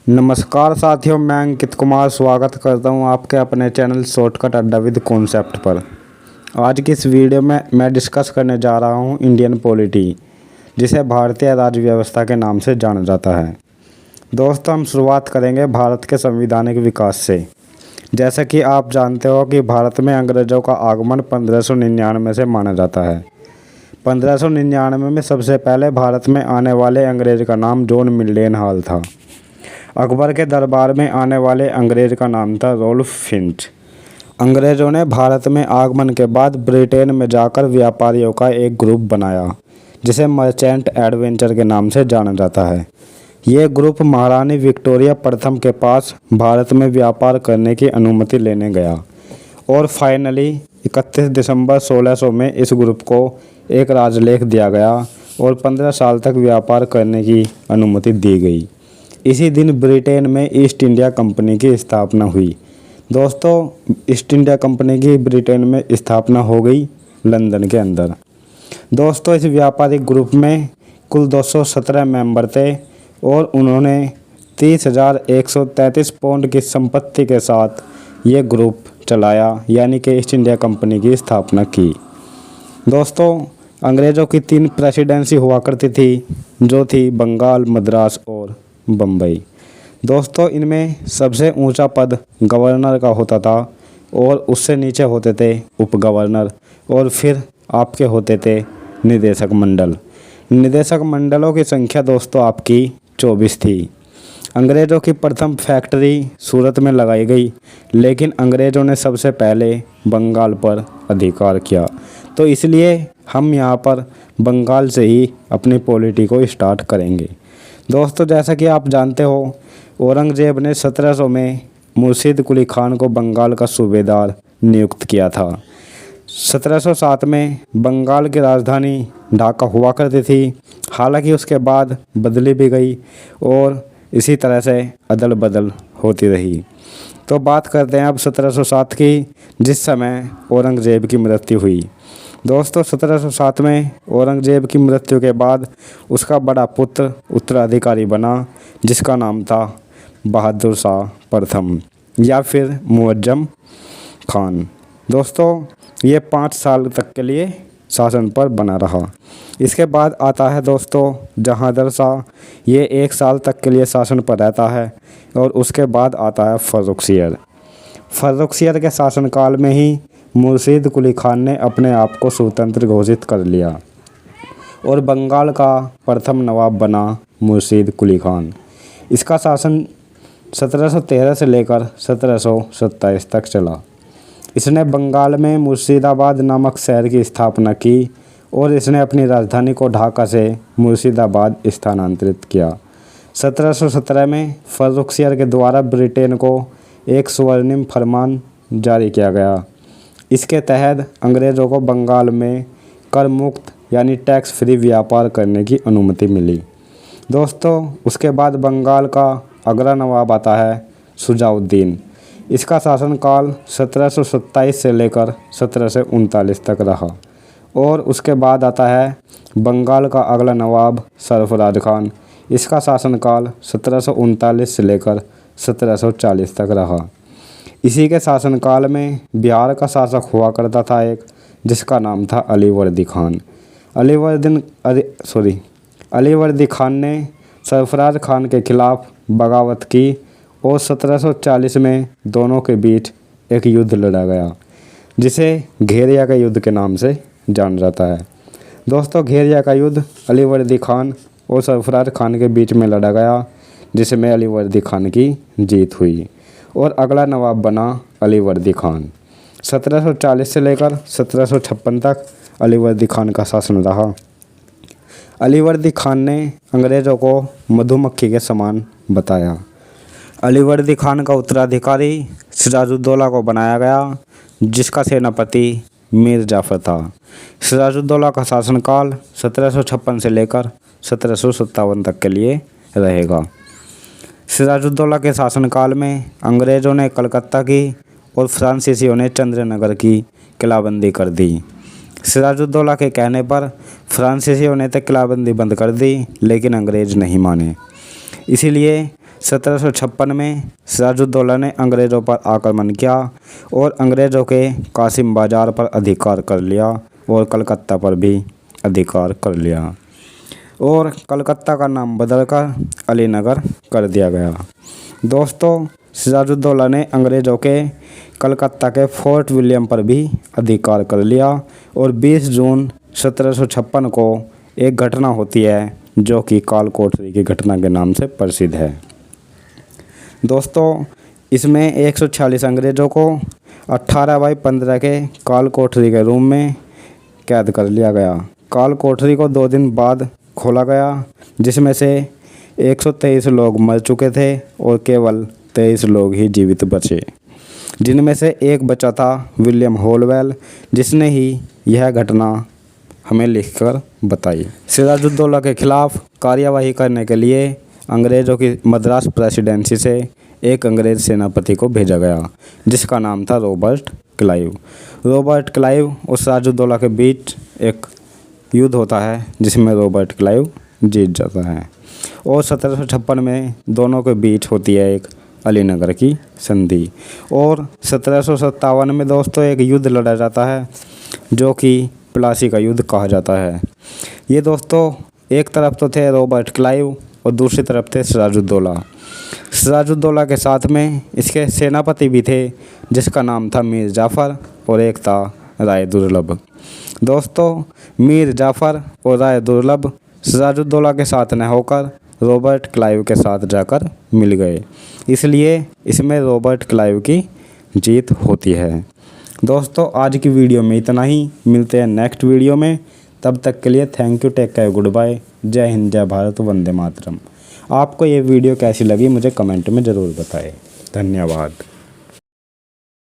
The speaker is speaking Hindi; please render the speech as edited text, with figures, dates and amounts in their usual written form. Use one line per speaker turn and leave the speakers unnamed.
नमस्कार साथियों, मैं अंकित कुमार स्वागत करता हूं आपके अपने चैनल शॉर्टकट अड्डा विद कॉन्सेप्ट पर। आज की इस वीडियो में मैं डिस्कस करने जा रहा हूं इंडियन पॉलिटी, जिसे भारतीय राज्य व्यवस्था के नाम से जाना जाता है। दोस्तों, हम शुरुआत करेंगे भारत के संवैधानिक विकास से। जैसा कि आप जानते हो कि भारत में अंग्रेज़ों का आगमन 1599 से माना जाता है। 1599 में सबसे पहले भारत में आने वाले अंग्रेज़ का नाम जॉन मिल्डेनहाल था। अकबर के दरबार में आने वाले अंग्रेज़ का नाम था रोल्फ फिंच। अंग्रेज़ों ने भारत में आगमन के बाद ब्रिटेन में जाकर व्यापारियों का एक ग्रुप बनाया, जिसे मर्चेंट एडवेंचर के नाम से जाना जाता है। ये ग्रुप महारानी विक्टोरिया प्रथम के पास भारत में व्यापार करने की अनुमति लेने गया और फाइनली 31 दिसंबर 1600 में इस ग्रुप को एक राजलेख दिया गया और 15 साल तक व्यापार करने की अनुमति दी गई। इसी दिन ब्रिटेन में ईस्ट इंडिया कंपनी की स्थापना हुई। दोस्तों, ईस्ट इंडिया कंपनी की ब्रिटेन में स्थापना हो गई लंदन के अंदर। दोस्तों, इस व्यापारिक ग्रुप में कुल 217 मेंबर थे और उन्होंने 30,133 पाउंड की संपत्ति के साथ ये ग्रुप चलाया, यानी कि ईस्ट इंडिया कंपनी की स्थापना की। दोस्तों, अंग्रेज़ों की 3 प्रेसिडेंसी हुआ करती थी, जो थी बंगाल, मद्रास और बम्बई। दोस्तों, इनमें सबसे ऊंचा पद गवर्नर का होता था और उससे नीचे होते थे उप गवर्नर और फिर आपके होते थे निदेशक मंडल। निदेशक मंडलों की संख्या दोस्तों आपकी 24 थी। अंग्रेज़ों की प्रथम फैक्ट्री सूरत में लगाई गई, लेकिन अंग्रेज़ों ने सबसे पहले बंगाल पर अधिकार किया, तो इसलिए हम यहाँ पर बंगाल से ही अपनी पॉलिटी को स्टार्ट करेंगे। दोस्तों, जैसा कि आप जानते हो, औरंगज़ेब ने 1700 में मुर्शीद कुली खान को बंगाल का सूबेदार नियुक्त किया था। 1707 में बंगाल की राजधानी ढाका हुआ करती थी, हालांकि उसके बाद बदली भी गई और इसी तरह से अदल बदल होती रही। तो बात करते हैं अब 1707 की, जिस समय औरंगज़ेब की मृत्यु हुई। दोस्तों, 1707 में औरंगज़ेब की मृत्यु के बाद उसका बड़ा पुत्र उत्तराधिकारी बना, जिसका नाम था बहादुर शाह प्रथम या फिर मुअज्जम खान। दोस्तों, ये 5 साल तक के लिए शासन पर बना रहा। इसके बाद आता है दोस्तों जहांगीर शाह। ये 1 साल तक के लिए शासन पर रहता है और उसके बाद आता है फर्रुखसियर। फर्रुखसियर के शासनकाल में ही मुर्शीद कुली खान ने अपने आप को स्वतंत्र घोषित कर लिया और बंगाल का प्रथम नवाब बना मुर्शीद कुली खान। इसका शासन 1713 से लेकर 1727 तक चला। इसने बंगाल में मुर्शिदाबाद नामक शहर की स्थापना की और इसने अपनी राजधानी को ढाका से मुर्शिदाबाद स्थानांतरित किया। 1717 में फर्रुखसियर के द्वारा ब्रिटेन को एक स्वर्णिम फरमान जारी किया गया। इसके तहत अंग्रेज़ों को बंगाल में कर मुक्त यानी टैक्स फ्री व्यापार करने की अनुमति मिली। दोस्तों, उसके बाद बंगाल का अगला नवाब आता है शुजाउद्दीन। इसका शासनकाल 1727 से लेकर 1739 तक रहा और उसके बाद आता है बंगाल का अगला नवाब सरफराज खान। इसका शासनकाल 1739 से लेकर 1740 तक रहा। इसी के शासनकाल में बिहार का शासक हुआ करता था एक, जिसका नाम था अलीवर्दी खान। अलीवर्दी खान ने सरफराज खान के खिलाफ बगावत की और 1740 में दोनों के बीच एक युद्ध लड़ा गया, जिसे घेरिया के युद्ध के नाम से जाना जाता है। दोस्तों, घेरिया का युद्ध अलीवर्दी खान और सरफराज खान के बीच में लड़ा गया, जिसमें अलीवर्दी खान की जीत हुई और अगला नवाब बना अलीवर्दी खान। 1740 से लेकर 1756 तक अलीवर्दी खान का शासन रहा। अलीवर्दी खान ने अंग्रेज़ों को मधुमक्खी के समान बताया। अलीवर्दी खान का उत्तराधिकारी सिराजुद्दौला को बनाया गया, जिसका सेनापति मीर जाफ़र था। सिराजुद्दौला का शासनकाल 1756 से लेकर 1757 तक के लिए रहेगा। सिराजुद्दौला के शासनकाल में अंग्रेज़ों ने कलकत्ता की और फ्रांसीसियों ने चंद्रनगर की किलाबंदी कर दी। सिराजुद्दौला के कहने पर फ्रांसीसियों ने तो किलाबंदी बंद कर दी, लेकिन अंग्रेज़ नहीं माने। इसीलिए 1756 में सिराजुद्दौला ने अंग्रेज़ों पर आक्रमण किया और अंग्रेज़ों के कासिम बाज़ार पर अधिकार कर लिया और कलकत्ता पर भी अधिकार कर लिया और कलकत्ता का नाम बदलकर अलीनगर कर दिया गया। दोस्तों, सिराजुद्दौला ने अंग्रेज़ों के कलकत्ता के फोर्ट विलियम पर भी अधिकार कर लिया और 20 जून 1756 को एक घटना होती है जो कि काल कोठरी की घटना के नाम से प्रसिद्ध है। दोस्तों, इसमें 146 अंग्रेज़ों को 18/15 के काल कोठरी के रूम में कैद कर लिया गया। काल कोठरी को 2 दिन बाद खोला गया, जिसमें से 123 लोग मर चुके थे और केवल 23 लोग ही जीवित बचे, जिनमें से एक बचा था विलियम होलवेल, जिसने ही यह घटना हमें लिखकर बताई। सिराजुद्दौला के खिलाफ कार्यवाही करने के लिए अंग्रेज़ों की मद्रास प्रेसिडेंसी से एक अंग्रेज़ सेनापति को भेजा गया, जिसका नाम था रॉबर्ट क्लाइव। रॉबर्ट क्लाइव और सिराजुद्दौला के बीच एक युद्ध होता है, जिसमें रॉबर्ट क्लाइव जीत जाता है और 1756 में दोनों के बीच होती है एक अलीनगर की संधि और 1757 में दोस्तों एक युद्ध लड़ा जाता है जो कि प्लासी का युद्ध कहा जाता है। ये दोस्तों एक तरफ तो थे रॉबर्ट क्लाइव और दूसरी तरफ थे सिराजुद्दौला। सिराजुद्दौला के साथ में इसके सेनापति भी थे, जिसका नाम था मीर जाफ़र और एक था राय दुर्लभ। दोस्तों, मीर जाफ़र और राय दुर्लभ सिराजुद्दौला के साथ न होकर रॉबर्ट क्लाइव के साथ जाकर मिल गए, इसलिए इसमें रॉबर्ट क्लाइव की जीत होती है। दोस्तों, आज की वीडियो में इतना ही। मिलते हैं नेक्स्ट वीडियो में। तब तक के लिए thank you, take care, good bye. जय हिंद, जय भारत, वंदे मातरम। आपको ये वीडियो कैसी लगी मुझे कमेंट में ज़रूर बताएं। धन्यवाद।